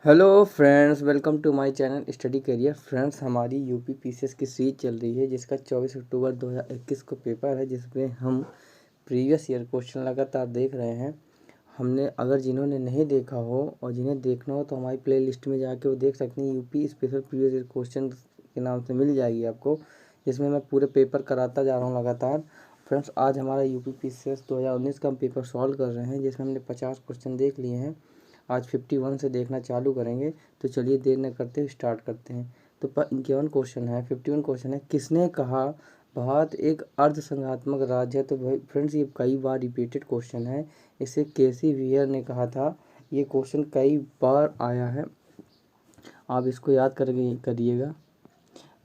Hello friends, welcome to my channel study career. Friends, हमारी UP PCS की series चल रही है जिसका 24 अक्टूबर 2021 को पेपर है, जिसमें हम प्रीवियस ईयर क्वेश्चन लगातार देख रहे हैं। हमने अगर जिन्होंने नहीं देखा हो और जिन्हें देखना हो तो हमारी प्लेलिस्ट में जाके वो देख सकते हैं। UP special previous year question के नाम से मिल जाएगी आपको, जिसमें मैं पूरे पेपर कराता जा रहा हूँ लगातार। फ्रेंड्स, आज हमारा यूपी पीसीएस 2019 का हम पेपर सॉल्व कर रहे हैं, जिसमें हमने 50 क्वेश्चन देख लिए हैं। आज 51 से देखना चालू करेंगे। तो चलिए देर न करते हुए स्टार्ट करते हैं। तो 51 क्वेश्चन है, 51 क्वेश्चन है। किसने कहा भारत एक अर्धसंघात्मक राज्य है? तो भाई फ्रेंड्स, ये कई बार रिपीटेड क्वेश्चन है। इसे केसी वियर ने कहा था। ये क्वेश्चन कई बार आया है, आप इसको याद करिएगा।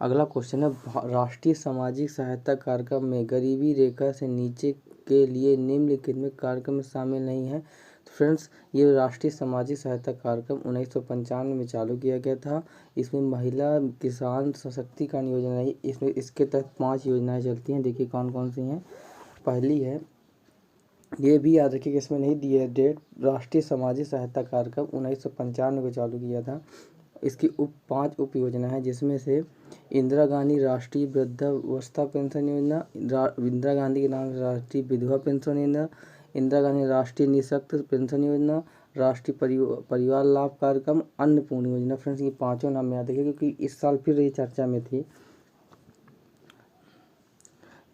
अगला क्वेश्चन है, राष्ट्रीय सामाजिक सहायता कार्यक्रम में गरीबी रेखा से नीचे के लिए निम्नलिखित में कार्यक्रम में शामिल नहीं है। तो फ्रेंड्स, ये राष्ट्रीय सामाजिक सहायता कार्यक्रम 1995 में चालू किया गया था। इसमें महिला किसान सशक्तिकरण योजना है। इसके तहत 5 योजनाएं चलती हैं। देखिए कौन कौन सी हैं। पहली है, ये भी याद रखिए कि इसमें नहीं दी है डेट, राष्ट्रीय सामाजिक सहायता कार्यक्रम 1995 को चालू किया था। इसकी 5 उप योजना है, जिसमें से इंदिरा गांधी राष्ट्रीय वृद्धावस्था पेंशन योजना, इंदिरा गांधी के नाम से राष्ट्रीय विधवा पेंशन योजना, इंदिरा गांधी राष्ट्रीय निःशक्त पेंशन योजना, राष्ट्रीय परिवार लाभ कार्यक्रम, अन्नपूर्णा योजना। फ्रेंड्स, ये पांचों नाम याद रखिए क्योंकि इस साल फिर ये चर्चा में थी।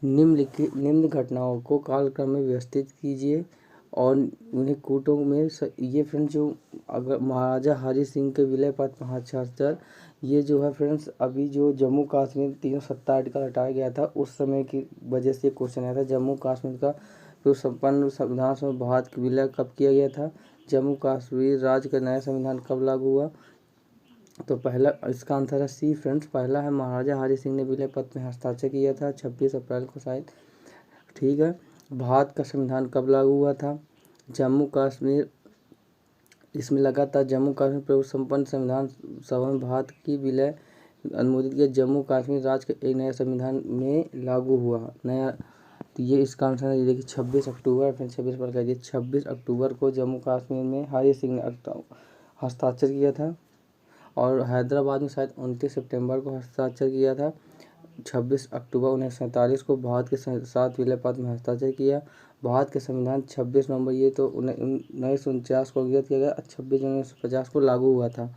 निम्न घटनाओं को कालक्रम में व्यवस्थित कीजिए और उन्हें कूटों में ये फ्रेंड्स, जो अगर महाराजा हरि सिंह के विलय पर हस्ताक्षर, ये जो है फ्रेंड्स, अभी जो जम्मू कश्मीर 370 आर्टिकल हटाया गया था, उस समय की वजह से क्वेश्चन आया था। जम्मू कश्मीर का जो संपन्न संविधान सभा भारत का विलय कब किया गया था? जम्मू कश्मीर राज्य का नया संविधान कब लागू हुआ? तो पहला इसका आंसर है सी फ्रेंड्स। पहला है महाराजा हरि सिंह ने विलय पत्र में हस्ताक्षर किया था 26 अप्रैल को शायद। ठीक है। भारत का संविधान कब लागू हुआ था? जम्मू कश्मीर, इसमें लगातार जम्मू कश्मीर प्रभु संपन्न संविधान सभा में भारत की विलय अनुमोदित किया। जम्मू कश्मीर राज्य के एक नया संविधान में लागू हुआ नया। तो ये इसका आंसर है, ये देखिए 26 अक्टूबर। फिर 26 पर कहिए 26 अक्टूबर को जम्मू कश्मीर में हरि सिंह ने हस्ताक्षर किया था। और हैदराबाद में शायद 29 सितंबर को हस्ताक्षर किया था। 26 अक्टूबर 1947 को भारत के 7 विलय पत्र में हस्ताक्षर किया। भारत के संविधान 26 नवंबर, ये तो 1949 को अंकित किया गया, 26 जनवरी 1950 को लागू हुआ था।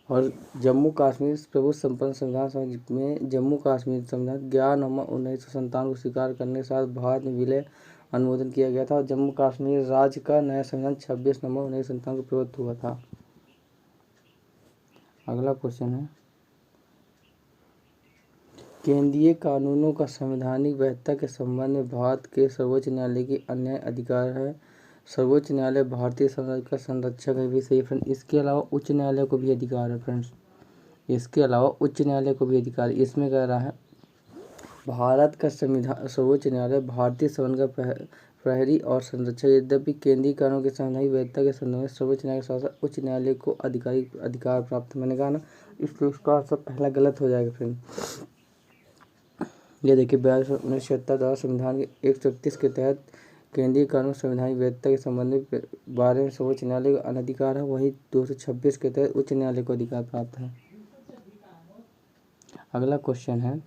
और जम्मू कश्मीर प्रभु संपन्न संविधान सभा में जम्मू कश्मीर संविधान 11 नवंबर 1997 को स्वीकार करने के साथ भारत में विलय अनुमोदन किया गया था। और जम्मू कश्मीर राज्य का नया संविधान 26 नवंबर 1997 को प्रवृत्त हुआ था। अगला क्वेश्चन है, केंद्रीय कानूनों का संवैधानिक वैधता के संबंध में भारत के सर्वोच्च न्यायालय की अन्य अधिकार है। सर्वोच्च न्यायालय भारतीय संविधान का संरक्षक है, भी सही फ्रेंड। इसके अलावा उच्च न्यायालय को भी अधिकार है फ्रेंड्स। इसके अलावा उच्च न्यायालय को भी अधिकार, इसमें कह रहा है भारत का संविधान सर्वोच्च न्यायालय भारतीय संविधान का प्रहरी और संरक्षक। यद्यपि केंद्रीय कानूनों की संवैधानिक वैधता के संबंध में सर्वोच्च न्यायालय के साथ साथ उच्च न्यायालय को अधिकार प्राप्त। मैंने कहा ना, इसका सब पहला गलत हो जाएगा फ्रेंड। ये देखिए 1976 द्वारा संविधान के 131 के तहत केंद्रीय कानून संवैधानिक वैधता के संबंध में बारे में सर्वोच्च न्यायालय का अनधिकार है। वही 226 के तहत उच्च न्यायालय को अधिकार प्राप्त है। अगला क्वेश्चन है,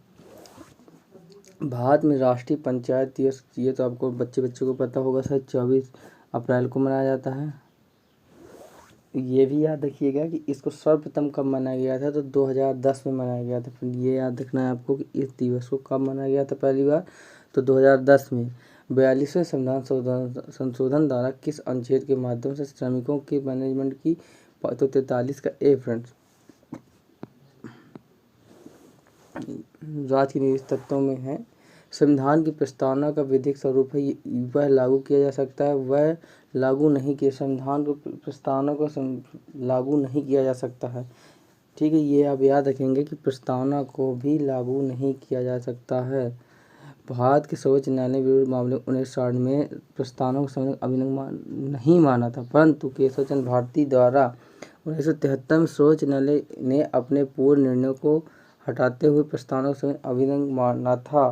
भारत में राष्ट्रीय पंचायत दिवस, ये तो आपको बच्चों को पता होगा, शायद 24 अप्रैल को मनाया जाता है। ये भी याद रखिएगा कि इसको सर्वप्रथम कब मनाया गया था? तो 2010 में मनाया गया था। फिर ये याद रखना है आपको कि इस दिवस को कब मनाया गया था पहली बार? तो 2010 में। 42वें संविधान संशोधन द्वारा किस अनुच्छेद के माध्यम से श्रमिकों के मैनेजमेंट की? तो 43 का ए फ्रेंड्स। राजनीतिक तत्वों में है, संविधान की प्रस्तावना का विधिक स्वरूप है, वह लागू किया जा सकता है, वह लागू नहीं किया। संविधान को प्रस्तावना को लागू नहीं किया जा सकता है। ठीक है, ये आप याद रखेंगे कि प्रस्तावना को भी लागू नहीं किया जा सकता है। भारत के सर्वोच्च न्यायालय विरुद्ध मामले 1960 में प्रस्तावना को संवैधानिक अभिन्न नहीं माना था, परंतु केशव चंद्र भारती द्वारा 1973 में सर्वोच्च न्यायालय ने अपने पूर्व निर्णय को हटाते हुए प्रस्तावना को अभिन्न माना था।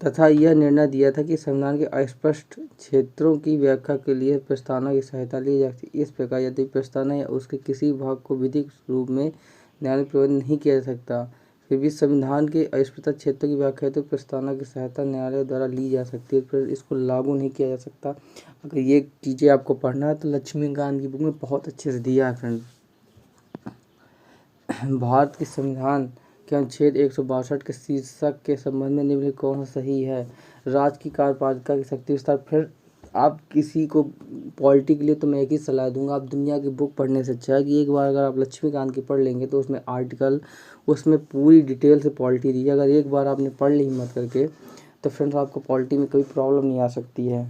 तथा यह निर्णय दिया था कि संविधान के अस्पष्ट क्षेत्रों की व्याख्या के लिए प्रस्तावना की सहायता ली जा सकती। इस प्रकार यदि प्रस्तावना या उसके किसी भाग को विधिक रूप में न्यायालय प्रबंध नहीं किया जा सकता, फिर भी संविधान के अस्पष्ट क्षेत्रों की व्याख्या तो प्रस्तावना की सहायता न्यायालय द्वारा ली जा सकती है, फिर इसको लागू नहीं किया जा सकता। अगर ये चीज़ें आपको पढ़ना है तो लक्ष्मीकांत की बुक में बहुत अच्छे से दिया है फ्रेंड। भारत के संविधान के अनुच्छेद 162 के शीर्षक के संबंध में निम्नलिखित कौन सा सही है? राज्य की कार्यपालिका की शक्ति विस्तार। फिर आप किसी को पॉलिटी के लिए तो मैं एक ही सलाह दूंगा, आप दुनिया की बुक पढ़ने से अच्छा है कि एक बार अगर आप लक्ष्मीकांत की पढ़ लेंगे तो उसमें आर्टिकल, उसमें पूरी डिटेल से पॉलिटी दी है। अगर एक बार आपने पढ़ ली हिम्मत करके तो फ्रेंड्स आपको पॉलिटी में कोई प्रॉब्लम नहीं आ सकती है।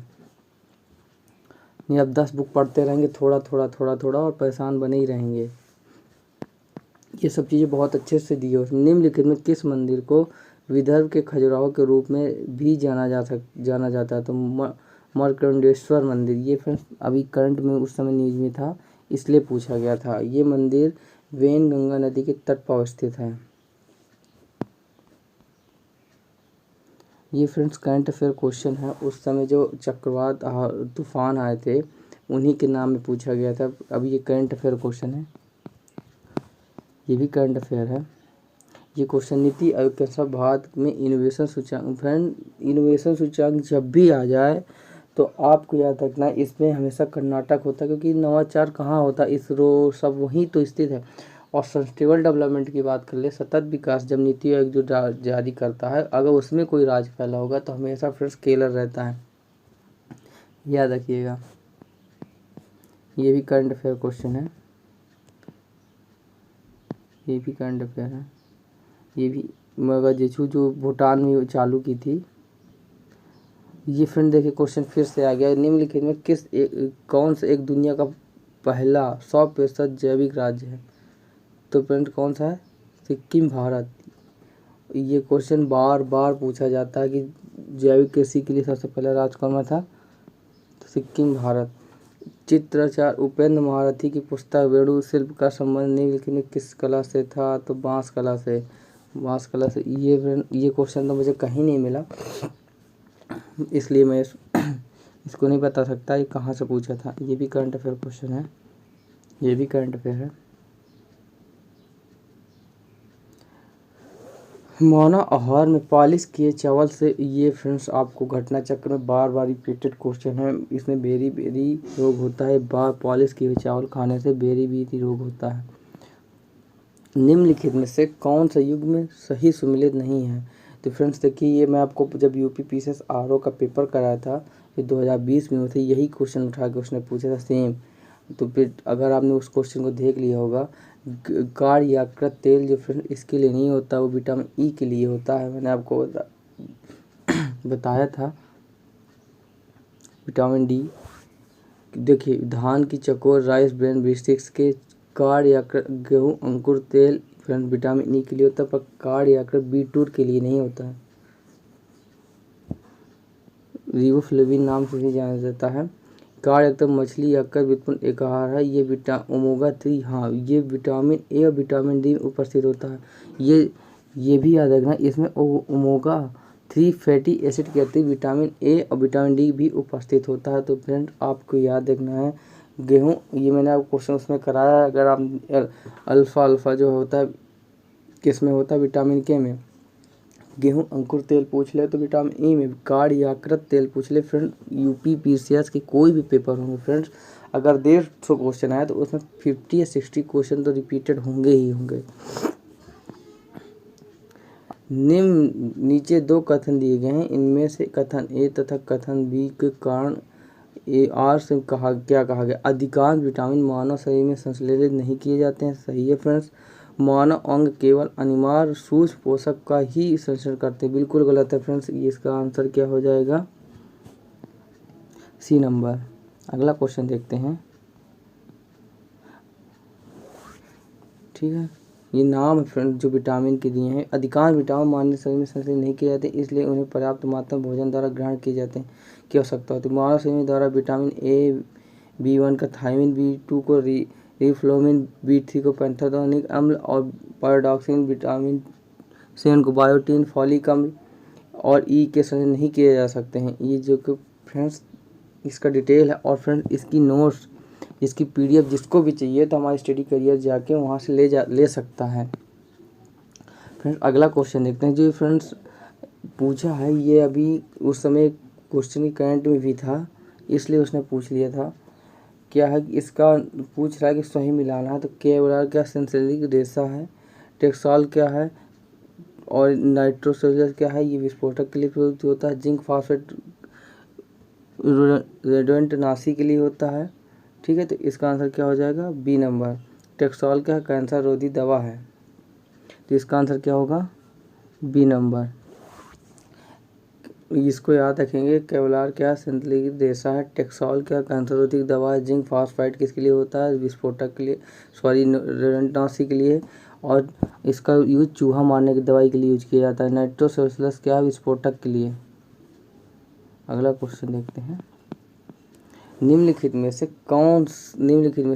नहीं, आप 10 बुक पढ़ते रहेंगे थोड़ा थोड़ा और परेशान बने ही रहेंगे। ये सब चीज़ें बहुत अच्छे से दी है। निम्नलिखित में किस मंदिर को विदर्भ के खजुराहो के रूप में भी जाना जाता है? तो मार्कंडेश्वर मंदिर। ये फ्रेंड्स अभी करंट में उस समय न्यूज में था, इसलिए पूछा गया था। ये मंदिर वेन गंगा नदी के तट पर स्थित है। ये फ्रेंड्स करंट अफेयर क्वेश्चन है, उस समय जो चक्रवात तूफान आए थे उन्हीं के नाम में पूछा गया था। अभी ये करंट अफेयर क्वेश्चन है, ये भी करंट अफेयर है। ये क्वेश्चन नीति आयोग के अनुसार भारत में इनोवेशन सूचकांक। फ्रेंड इनोवेशन सूचकांक जब भी आ जाए तो आपको याद रखना है इसमें हमेशा कर्नाटक होता है, क्योंकि नवाचार कहाँ होता है, इसरो सब वहीं तो स्थित है। और सस्टेनेबल डेवलपमेंट की बात कर ले, सतत विकास जब नीति आयोग जो जारी करता है, अगर उसमें कोई राज फैला होगा तो हमेशा फ्रेंड्स केरल रहता है, याद रखिएगा। ये भी करंट अफेयर क्वेश्चन है, ये भी करंट अफेयर है। ये भी मगजेछू जो भूटान में चालू की थी। ये फ्रेंड देखिए क्वेश्चन फिर से आ गया, निम्नलिखित में कौन सा एक दुनिया का पहला 100% जैविक राज्य है? तो फ्रेंड कौन सा है? सिक्किम, भारत। ये क्वेश्चन बार बार पूछा जाता है कि जैविक कृषि के लिए सबसे पहला राज्य कौन था? तो सिक्किम, भारत। चित्राचार्य उपेंद्र महारथी की पुस्तक वेणु शिल्प का संबंध निम्नलिखित में किस कला से था? तो बांस कला से। बांस कला से। ये क्वेश्चन तो मुझे कहीं नहीं मिला, इसलिए मैं इसको नहीं बता सकता ये कहाँ से पूछा था। ये भी करंट अफेयर क्वेश्चन है, ये भी करंट अफेयर है। मानव आहार में पॉलिश किए चावल से। ये फ्रेंड्स आपको घटना चक्र में बार बार रिपीटेड क्वेश्चन है। इसमें बेरी बेरी रोग होता है, पॉलिश किए हुए चावल खाने से बेरी बेरी रोग होता है। निम्नलिखित में से कौन सा युग में सही सुमेलित नहीं है? तो फ्रेंड्स देखिए, ये मैं आपको जब यूपी पीसीएस आरओ का पेपर कराया था फिर 2020 में उसे यही क्वेश्चन उठा के उसने पूछा था सेम। तो फिर अगर आपने उस क्वेश्चन को देख लिया होगा, गाढ़ यकृत तेल जो फ्रेंड इसके लिए नहीं होता, वो विटामिन ई के लिए होता है। मैंने आपको बताया था विटामिन डी। देखिए धान की चकोर, राइस ब्रेन बिस्टिक्स के गाढ़ यकृत, गेहूँ अंकुर तेल फ्रेंड विटामिन ई के लिए होता है, पर गाढ़ यकृत बीटरूट के लिए नहीं होता है। रिबोफ्लेविन नाम से भी जाना जाता है। गाढ़ यकृत मछली यकृत व्युत्पन्न एक आहार है। ये ओमेगा 3, हाँ ये विटामिन ए और विटामिन डी में उपस्थित होता है। ये भी याद रखना, इसमें ओमेगा 3 फैटी एसिड के अतिरिक्त विटामिन ए और विटामिन डी भी उपस्थित होता है। तो फ्रेंड आपको याद रखना है गेहूँ, ये मैंने आपको क्वेश्चन उसमें कराया। अगर आप अल्फ़ा जो होता है किस में होता है? विटामिन के में। गेहूँ अंकुर तेल पूछ ले तो विटामिन ई में। गाढ़ यकृत तेल पूछ ले फ्रेंड, यूपी पीसीएस के कोई भी पेपर होंगे फ्रेंड्स, अगर 150 क्वेश्चन आया तो उसमें 50 या 60 क्वेश्चन तो रिपीटेड होंगे ही होंगे। नीचे 2 कथन दिए गए हैं, इनमें से कथन ए तथा कथन बी के कारण आर से क्या कहा गया? अधिकांश विटामिन मानव शरीर में संश्लेषित नहीं किए जाते हैं। सही है फ्रेंड्स। मानव अंग केवल अनिवार्य सूक्ष्म पोषक का ही संश्लेषण करते हैं। बिल्कुल गलत है फ्रेंड्स, इसका आंसर क्या हो जाएगा? सी नंबर। अगला क्वेश्चन देखते हैं। ठीक है, ये नाम फ्रेंड जो विटामिन के दिए हैं। अधिकांश विटामिन मानव शरीर में संश्लेषित नहीं किए जाते, इसलिए उन्हें पर्याप्त मात्रा में भोजन द्वारा ग्रहण किए जाते हैं की आवश्यकता होती है। मानव शरीर द्वारा विटामिन ए, B1 का थायमिन, B2 को रिफ्लोविन, B3 को पैंथोथेनिक अम्ल और पैराडॉक्सिन, विटामिन 7 को बायोटीन, फॉलिक अम्ल और ई के संचय नहीं किए जा सकते हैं। ये जो कि फ्रेंड्स इसका डिटेल है। और फ्रेंड्स इसकी नोट्स, इसकी पीडीएफ जिसको भी चाहिए तो हमारे स्टडी करियर जाके वहाँ से ले सकता है। फ्रेंड्स अगला क्वेश्चन देखते हैं। जो फ्रेंड्स पूछा है ये अभी उस समय क्वेश्चन करंट में भी था, इसलिए उसने पूछ लिया था। क्या है कि इसका पूछ रहा है कि सही मिलाना है, तो केवलार क्या सेंसेलिक रेशा है, टेक्सॉल क्या है और नाइट्रोसेल्युलर क्या है, ये विस्फोटक के लिए प्रयुक्त होता है। जिंक फास्फेट रेडोएंट नासी के लिए होता है। ठीक है, तो इसका आंसर क्या हो जाएगा, बी नंबर। टेक्सॉल क्या है, कैंसर रोधी दवा है, तो इसका आंसर क्या होगा, बी नंबर। इसको याद रखेंगे। केवलार क्या संतुलित रेशा है, टेक्सॉल क्या कैंसर रोधी दवा है, जिंक फास्फाइड किसके लिए होता है, विस्फोटक के लिए, सॉरी रेडोएंट के लिए, और इसका यूज चूहा मारने की दवाई के लिए यूज किया जाता है। नाइट्रोसेल्युलस क्या है, विस्फोटक के लिए। अगला क्वेश्चन देखते हैं। निम्नलिखित में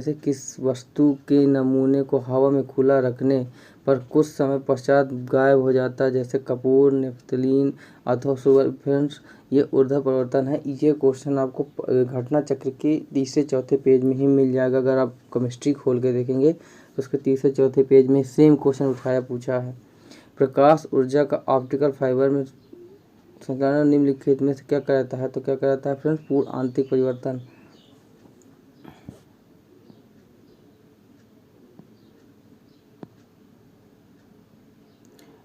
से किस वस्तु के नमूने को हवा में खुला रखने पर कुछ समय पश्चात गायब हो जाता है, जैसे कपूर, नेफ्थलीन अथवा सुगर। फ्रेंड्स ये ऊर्ध्व परिवर्तन है। ये क्वेश्चन आपको घटना चक्र के तीसरे चौथे पेज में ही मिल जाएगा। अगर आप केमिस्ट्री खोल के देखेंगे तो उसके तीसरे चौथे पेज में सेम क्वेश्चन पूछा है। प्रकाश ऊर्जा का ऑप्टिकल फाइबर में संचालन निम्नलिखित में से क्या कराता है, तो क्या कराता है फ्रेंड्स, पूर्ण आंतरिक परिवर्तन।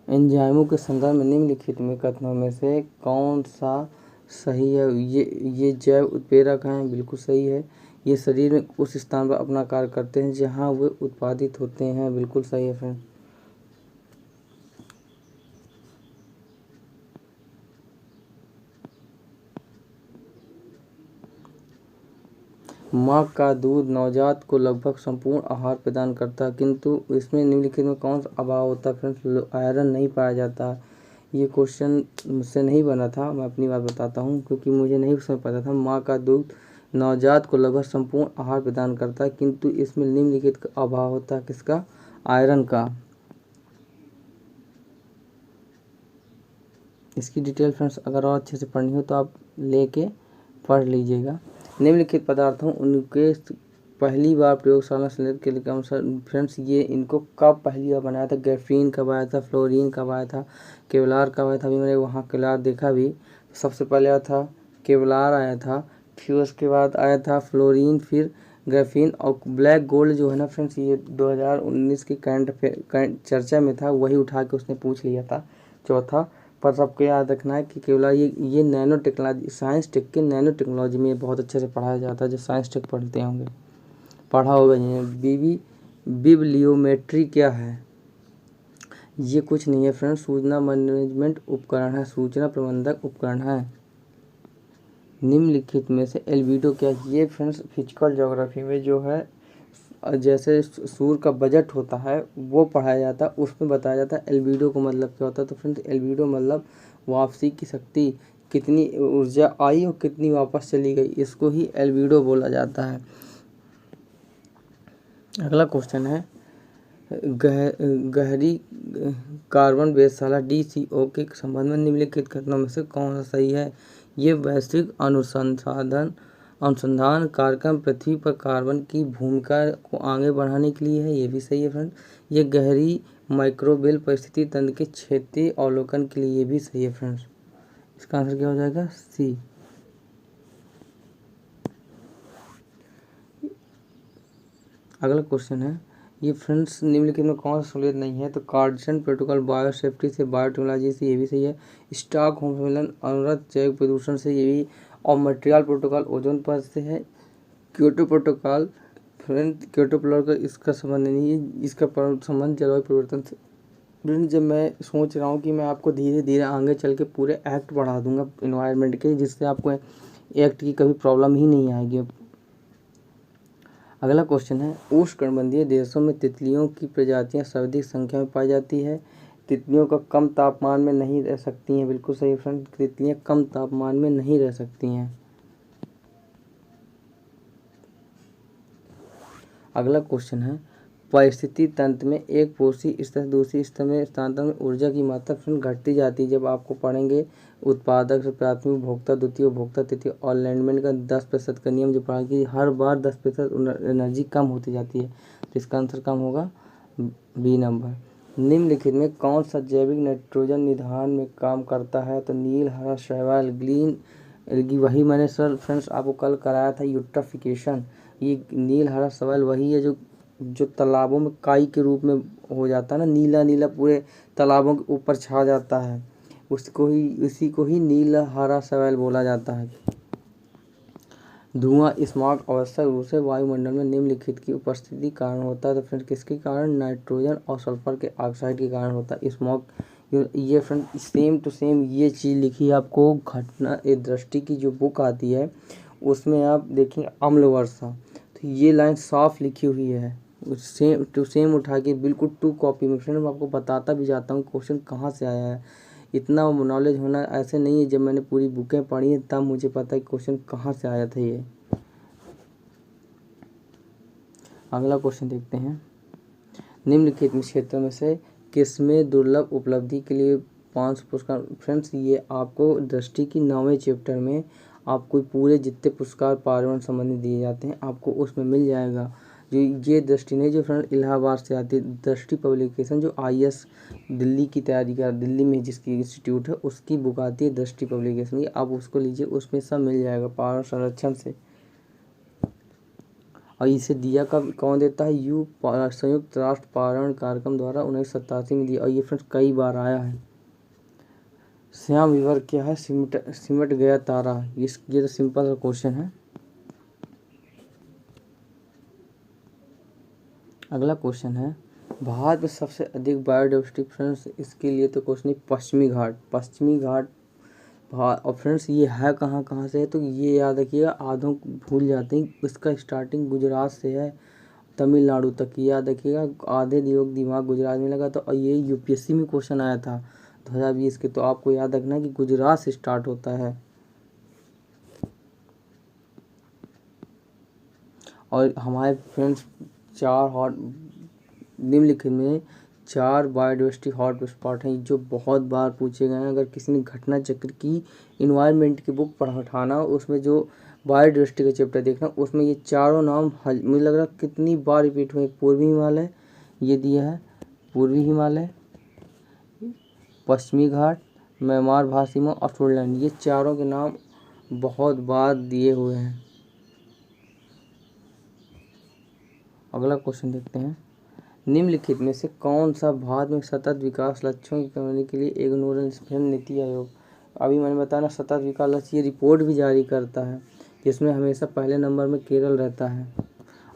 एंजाइमों के संदर्भ में निम्नलिखित में कथनों में से कौन सा सही है। ये जैव उत्प्रेरक हैं, बिल्कुल सही है। ये शरीर में उस स्थान पर अपना कार्य करते हैं जहां वे उत्पादित होते हैं, बिल्कुल सही है फ्रेंड। माँ का दूध नवजात को लगभग संपूर्ण आहार प्रदान करता है, किंतु इसमें निम्नलिखित में कौन सा अभाव होता है फ्रेंड्स, आयरन नहीं पाया जाता। ये क्वेश्चन मुझसे नहीं बना था, मैं अपनी बात बताता हूँ, क्योंकि मुझे नहीं उसमें पता था। माँ का दूध नवजात को लगभग संपूर्ण आहार प्रदान करता है, किंतु इसमें निम्नलिखित का अभाव होता है, किसका, आयरन का। इसकी डिटेल फ्रेंड्स अगर और अच्छे से पढ़नी हो तो आप लेके पढ़ लीजिएगा। निम्नलिखित पदार्थों उनके पहली बार प्रयोगशाला संलेख के अनुसार फ्रेंड्स ये इनको कब पहली बार बनाया था। ग्राफीन कब आया था, फ्लोरीन कब आया था, केवलार कब आया था। अभी मैंने वहाँ केवलार देखा भी, सबसे पहले आया था केवलार आया था, फिर उसके बाद आया था फ्लोरीन, फिर ग्राफीन। और ब्लैक गोल्ड जो है ना फ्रेंड्स, ये 2019 की करंट चर्चा में था, वही उठा के उसने पूछ लिया था चौथा। पर सबको याद रखना है कि केवल ये नैनो टेक्नोलॉजी, साइंस टेक के नैनो टेक्नोलॉजी में बहुत अच्छे से पढ़ाया जाता है। जो साइंस टेक पढ़ते होंगे, पढ़ा होगा। बिब्लियोमेट्री क्या है, ये कुछ नहीं है फ्रेंड्स, सूचना मैनेजमेंट उपकरण है, सूचना प्रबंधक उपकरण है। निम्नलिखित में से एल्बिडो क्या है, ये फ्रेंड्स फिजिकल ज्योग्राफी में जो है, जैसे सूर्य का बजट होता है वो पढ़ाया जाता है, उसमें बताया जाता है एल्बिडो को मतलब क्या होता है। तो फ्रेंड्स एल्बिडो मतलब वापसी की शक्ति, कितनी ऊर्जा आई और कितनी वापस चली गई, इसको ही एल्बिडो बोला जाता है। अगला क्वेश्चन है, गहरी कार्बन वेधशाला DCO के संबंध में निम्नलिखित कथनों में से कौन सा सही है। ये वैश्विक अनुसंधान कार्यक्रम पृथ्वी पर कार्बन की भूमिका को आगे बढ़ाने के लिए है, ये भी सही है फ्रेंड। ये गहरी माइक्रोबियल परिस्थिति तंत्र के क्षेत्रीय अवलोकन के लिए, ये भी सही है फ्रेंड्स। इसका आंसर क्या हो जाएगा, सी। अगला क्वेश्चन है, ये फ्रेंड्स निम्नलिखित में कौन सा सहूलियत नहीं है, तो कार्डसन प्रोटोकॉल बायोसेफ्टी से, बायोटेक्नोलॉजी से, ये भी सही है। स्टॉकहोम सम्मेलन अनुरत जैव प्रदूषण से, ये भी। और मॉन्ट्रियल प्रोटोकॉल ओजोन परत से है। Kyoto protocol friend, Kyoto protocol इसका संबंध नहीं है, इसका संबंध जलवायु परिवर्तन से। फ्रेंड जब मैं सोच रहा हूँ कि मैं आपको धीरे धीरे आगे चल के पूरे एक्ट बढ़ा दूंगा इन्वायरमेंट के, जिससे आपको एक्ट की कभी प्रॉब्लम ही नहीं आएगी। अगला क्वेश्चन है, उष्णकटिबंधीय देशों में तितलियों की प्रजातियां सर्वाधिक संख्या में पाई जाती है। तितलियों का कम तापमान में नहीं रह सकती हैं, बिल्कुल सही फ्रेंड, तितलियां कम तापमान में नहीं रह सकती हैं। अगला क्वेश्चन है, परिस्थिति तंत्र में एक पोषी स्तर से दूसरी स्तर में स्थानांतरण में ऊर्जा की मात्रा फिर घटती जाती है। जब आपको पढ़ेंगे उत्पादक से प्राथमिक उपभोक्ता, द्वितीय उपभोक्ता, तृतीय और लैंडमैन का 10% का नियम जो पढ़ा कि हर बार 10% एनर्जी कम होती जाती है, तो इसका आंसर कम होगा बी नंबर। निम्नलिखित में कौन सा जैविक नाइट्रोजन निधान में काम करता है, तो नील, हरा, शैवाल, ग्रीन एल्गी। वही मैंने सर फ्रेंड्स आपको कल कराया था यूट्रोफिकेशन। ये नील, हरा, शैवाल वही है जो तालाबों में काई के रूप में हो जाता है ना, नीला नीला पूरे तालाबों के ऊपर छा जाता है, उसी को ही नीला हरा शैवाल बोला जाता है। धुआं स्मॉग आवश्यक रूप से वायुमंडल में निम्नलिखित की उपस्थिति कारण होता है, तो फ्रेंड किसके कारण, नाइट्रोजन और सल्फर के ऑक्साइड के कारण होता है स्मॉग। ये फ्रेंड सेम टू सेम ये चीज़ लिखी है आपको घटना ए दृष्टि की जो बुक आती है उसमें आप देखेंगे अम्ल वर्षा, तो ये लाइन साफ लिखी हुई है सेम टू सेम उठा के बिल्कुल 2 कॉपी में। फ्रेंड मैं आपको बताता भी जाता हूँ क्वेश्चन कहाँ से आया है, इतना नॉलेज होना ऐसे नहीं है, जब मैंने पूरी बुकें पढ़ी हैं तब मुझे पता है क्वेश्चन कहाँ से आया था ये। अगला क्वेश्चन देखते हैं, निम्नलिखित क्षेत्रों में से किसमें दुर्लभ उपलब्धि के लिए 5 पुरस्कार। फ्रेंड्स ये आपको दृष्टि की 9वें चैप्टर में आपको पूरे जितने पुरस्कार पर्यावरण संबंधी दिए जाते हैं आपको उसमें मिल जाएगा। जो ये दृष्टि नहीं जो फ्रेंड इलाहाबाद से आती है दृष्टि पब्लिकेशन, जो IAS दिल्ली की तैयारी कर दिल्ली में जिसकी इंस्टीट्यूट है उसकी बुक आती है दृष्टि पब्लिकेशन, ये आप उसको लीजिए उसमें सब मिल जाएगा पर्यावरण संरक्षण से। और इसे दिया कब कौन देता है, संयुक्त राष्ट्र पर्यावरण कार्यक्रम द्वारा 1987 में दिया, और ये फ्रेंड्स कई बार आया है। श्याम विवर क्या है, सिमट गया तारा, ये तो सिंपल क्वेश्चन है। अगला क्वेश्चन है, भारत में सबसे अधिक बायोडाइवर्सिटी। फ्रेंड्स इसके लिए तो क्वेश्चन है पश्चिमी घाट और फ्रेंड्स ये है कहाँ से है, तो ये याद रखिएगा, आधों भूल जाते हैं, इसका स्टार्टिंग गुजरात से है तमिलनाडु तक, याद रखिएगा, आधे दिमाग गुजरात में लगा। तो ये UPSC में क्वेश्चन आया था 2020 के, तो आपको याद रखना है कि गुजरात से स्टार्ट होता है। और हमारे फ्रेंड्स निम्नलिखित में 4 बायोडाइवर्सिटी हॉट स्पॉट हैं जो बहुत बार पूछे गए हैं। अगर किसी ने घटना चक्र की इन्वायरमेंट की बुक पढ़ाना उसमें जो बायोडाइवर्सिटी का चैप्टर देखना उसमें ये चारों नाम मुझे लग रहा कितनी बार रिपीट हुए। पूर्वी हिमालय ये दिया है, पूर्वी हिमालय, पश्चिमी घाट, म्यांमार भासीमा और फुटलैंड, ये चारों के नाम बहुत बार दिए हुए हैं। अगला क्वेश्चन देखते हैं, निम्नलिखित में से कौन सा भारत में सतत विकास लक्ष्यों की करने के लिए एक नोडल नीति आयोग। अभी मैंने बताया ना सतत विकास लक्ष्य ये रिपोर्ट भी जारी करता है जिसमें हमेशा पहले नंबर में केरल रहता है।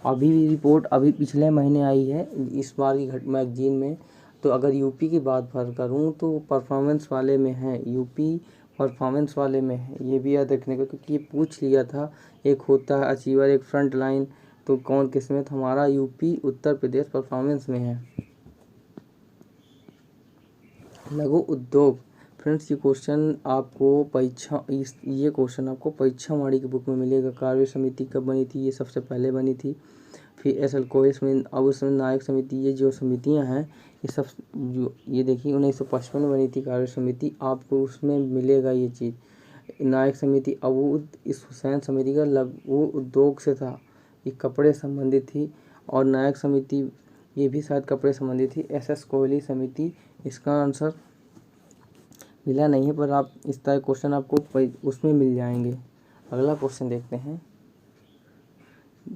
अभी भी रिपोर्ट अभी पिछले महीने आई है इस बार की मैगजीन में। तो अगर यूपी की बात करूँ तो परफॉर्मेंस वाले में है, यूपी परफॉर्मेंस वाले में है, ये भी याद रखने का क्योंकि ये पूछ लिया था। एक होता है अचीवर, एक फ्रंट लाइन, तो कौन किसमें, तो हमारा यूपी उत्तर प्रदेश परफॉर्मेंस में है। लघु उद्योग। फ्रेंड्स ये क्वेश्चन आपको परीक्षा वाणी की बुक में मिलेगा। कार्य समिति कब बनी थी, ये सबसे पहले बनी थी। फिर SL कोयस में अब उसमें नायक समिति, ये जो समितियां हैं ये सब जो ये देखिए 1955 में बनी थी कार्य समिति, आपको उसमें मिलेगा ये चीज़। नायक समिति अबूद इस हुसैन समिति का लघु उद्योग से था, ये कपड़े संबंधित थी। और नायक समिति ये भी शायद कपड़े संबंधित थी। SS कोहली समिति इसका आंसर मिला नहीं है पर आप इस तरह क्वेश्चन आपको उसमें मिल जाएंगे। अगला क्वेश्चन देखते हैं,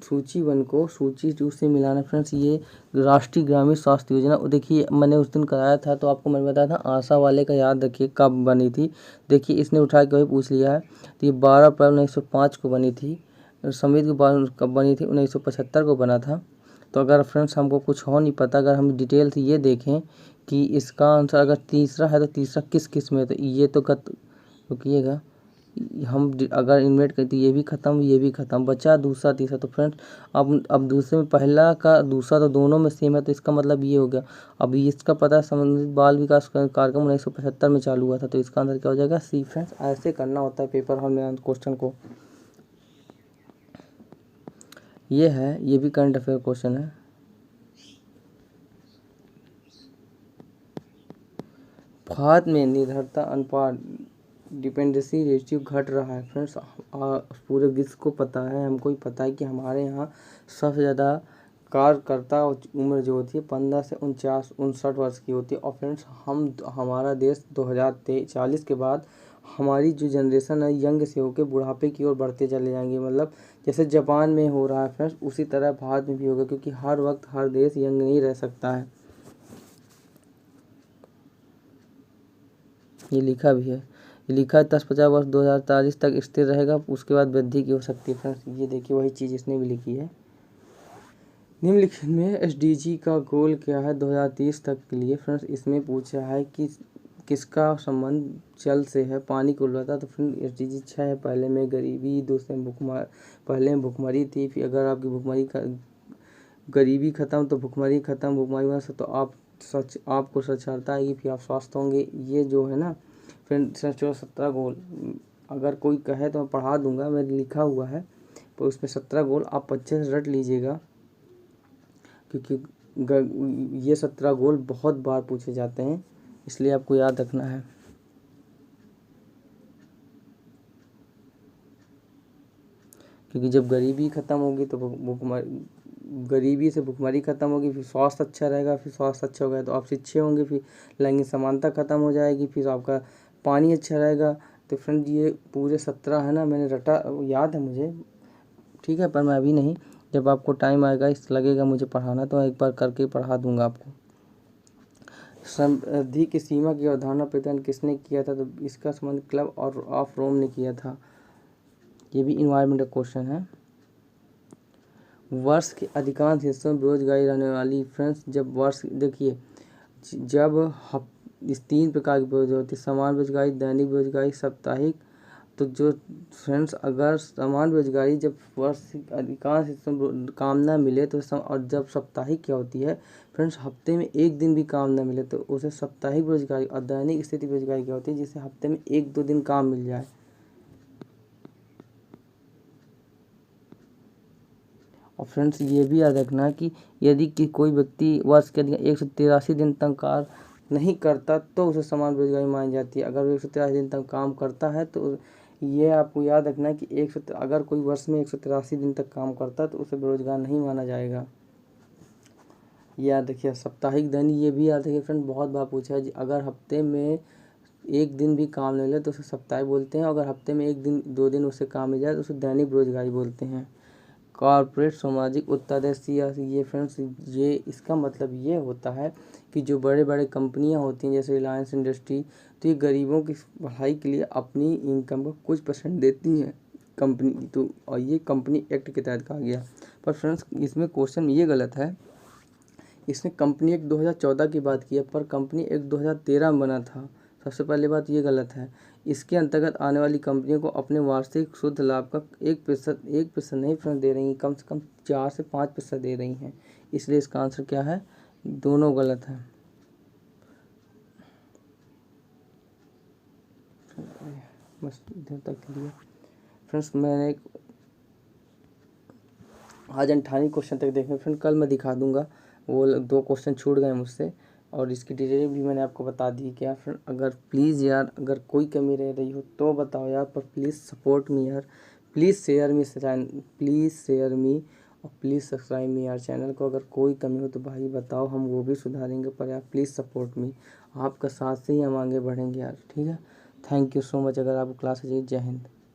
सूची 1 को सूची 2 से मिलाना। फ्रेंड्स ये राष्ट्रीय ग्रामीण स्वास्थ्य योजना, देखिए मैंने उस दिन कराया था तो आपको मैंने बताया था आशा वाले का याद रखिए कब बनी थी। देखिए इसने उठा के वही पूछ लिया है, तो ये 12 अप्रैल 1905 को बनी थी। समिति के बाद कब बनी थी, 1975 को बना था। तो अगर फ्रेंड्स हमको कुछ हो नहीं पता, अगर हम डिटेल से ये देखें कि इसका आंसर अगर तीसरा है तो तीसरा किस में है, तो ये तो रुकिएगा, हम अगर इन्वेट करते ये भी ख़त्म बचा दूसरा तीसरा। तो फ्रेंड्स अब दूसरे में पहला का दूसरा तो दोनों में सेम है, तो इसका मतलब ये हो गया। अब इसका पता संबंधित बाल विकास कार्यक्रम 1975 में चालू हुआ था, तो इसका आंसर क्या हो जाएगा C। फ्रेंड्स ऐसे करना होता है पेपर हॉल में क्वेश्चन को। ये भी करंट अफेयर क्वेश्चन है। भारत में निर्भरता अनुपात डिपेंडेंसी रेशियो घट रहा है। फ्रेंड्स पूरे विश्व को पता है, हमको भी पता है कि हमारे यहाँ सबसे ज़्यादा कार्यकर्ता उम्र जो होती है 15 से 59 वर्ष की होती है। और फ्रेंड्स हमारा देश 2040 के बाद हमारी जो जनरेशन है यंग से होकर बुढ़ापे की ओर बढ़ते चले जाएंगे। मतलब जैसे जापान में हो रहा है फ्रेंड्स, उसी तरह भारत में भी होगा, क्योंकि हर वक्त हर देश यंग नहीं रह सकता है। ये लिखा भी है, ये लिखा है 10-50 वर्ष 2040 तक स्थिर रहेगा, उसके बाद वृद्धि की हो सकती है। फ्रेंड्स ये देखिए वही चीज़ इसने भी लिखी है। निम्नलिखित में SDG का गोल क्या है 2030 तक के लिए। फ्रेंड्स इसमें पूछा है कि किसका संबंध जल से है, पानी की गुणवत्ता। तो फ्रेंड SDG 6 है, पहले में गरीबी, दूसरे में पहले में भुखमरी थी। फिर अगर आपकी गरीबी खत्म तो भुखमरी खत्म, भुखमरी में तो आपको साक्षरता आएगी, फिर आप स्वस्थ होंगे। ये जो है ना फ्रेंड 17 गोल, अगर कोई कहे तो मैं पढ़ा दूंगा, मैंने लिखा हुआ है, तो उसमें 17 गोल आप अच्छे से रट लीजिएगा, क्योंकि ये 17 गोल बहुत बार पूछे जाते हैं, इसलिए आपको याद रखना है। क्योंकि जब गरीबी खत्म होगी तो गरीबी से भुखमरी खत्म होगी, फिर स्वास्थ्य अच्छा रहेगा, फिर स्वास्थ्य अच्छा हो गया तो आप शिक्षित होंगे, फिर लैंगिक समानता खत्म हो जाएगी, फिर आपका पानी अच्छा रहेगा। तो फ्रेंड ये पूरे 17 है ना, मैंने रटा, याद है मुझे, ठीक है, पर मैं अभी नहीं, जब आपको टाइम आएगा इस लगेगा मुझे पढ़ाना तो एक बार करके पढ़ा दूंगा आपको। समृद्धि की सीमा की अवधारणा प्रदान किसने किया था? तो इसका संबंध क्लब और ऑफ रोम ने किया था। ये भी इन्वायरमेंट का क्वेश्चन है। वर्ष के अधिकांश हिस्सों में बेरोजगारी रहने वाली। फ्रेंड्स जब वर्ष देखिए, जब इस 3 प्रकार की बेरोजगारी होती है, समान बेरोजगारी, दैनिक बेरोजगारी, साप्ताहिक। तो जो फ्रेंड्स अगर समान बेरोजगारी जब वर्ष अधिकांश हिस्सों में काम ना मिले तो और जब साप्ताहिक क्या होती है फ्रेंड्स, हफ्ते में एक दिन भी काम ना मिले तो उसे साप्ताहिक बेरोजगारी। और दैनिक स्थिति बेरोजगारी क्या होती है, जिसे हफ्ते में 1-2 दिन काम मिल जाए। और फ्रेंड्स ये भी याद रखना कि यदि कि कोई व्यक्ति वर्ष के 183 दिन तक कार्य नहीं करता तो उसे समान बेरोजगारी मानी जाती है। अगर वो 183 दिन तक काम करता है तो ये आपको याद रखना है कि अगर कोई वर्ष में 183 दिन तक काम करता है तो उसे बेरोजगार नहीं माना जाएगा। याद रखिए। साप्ताहिक दैनिक ये भी याद रखिए फ्रेंड, बहुत बार पूछा है, अगर हफ्ते में एक दिन भी काम नहीं ले तो उसे साप्ताहिक बोलते हैं, अगर हफ्ते में 1-2 दिन उसे काम मिल जाए तो उसे दैनिक बेरोजगारी बोलते हैं। कॉर्पोरेट सामाजिक उत्तरदायित्व, ये फ्रेंड्स ये इसका मतलब ये होता है कि जो बड़े बड़े कंपनियां होती हैं जैसे रिलायंस इंडस्ट्री, तो ये गरीबों की भलाई के लिए अपनी इनकम का कुछ % देती हैं कंपनी। तो और ये कंपनी एक्ट के तहत कहा गया। पर फ्रेंड्स इसमें क्वेश्चन ये गलत है, इसने कंपनी एक्ट 2014 की बात की है, पर कंपनी एक्ट 2013 में बना था। सबसे पहली बात ये गलत है। इसके अंतर्गत आने वाली कंपनियों को अपने वार्षिक शुद्ध लाभ का 1% नहीं फ्रेंड दे रही, कम से कम 4 से 5% दे रही हैं। इसलिए इसका आंसर क्या है, दोनों गलत है। बस इधर तक लिया फ्रेंड्स। मैंने आज 98 क्वेश्चन तक देखें फ्रेंड, कल मैं दिखा दूंगा, वो 2 क्वेश्चन छूट गए मुझसे और इसकी डिटेल भी मैंने आपको बता दी क्या फ्रेंड। अगर प्लीज़ यार अगर कोई कमी रह रही हो तो बताओ यार, पर प्लीज़ सपोर्ट मी यार, प्लीज़ शेयर मी और प्लीज़ सब्सक्राइब मी यार चैनल को। अगर कोई कमी हो तो भाई बताओ, हम वो भी सुधारेंगे, पर यार प्लीज़ सपोर्ट मी, आपका साथ से ही हम आगे बढ़ेंगे यार, ठीक है। Thank you so much. अगर आपको क्लास चाहिए, जय हिंद।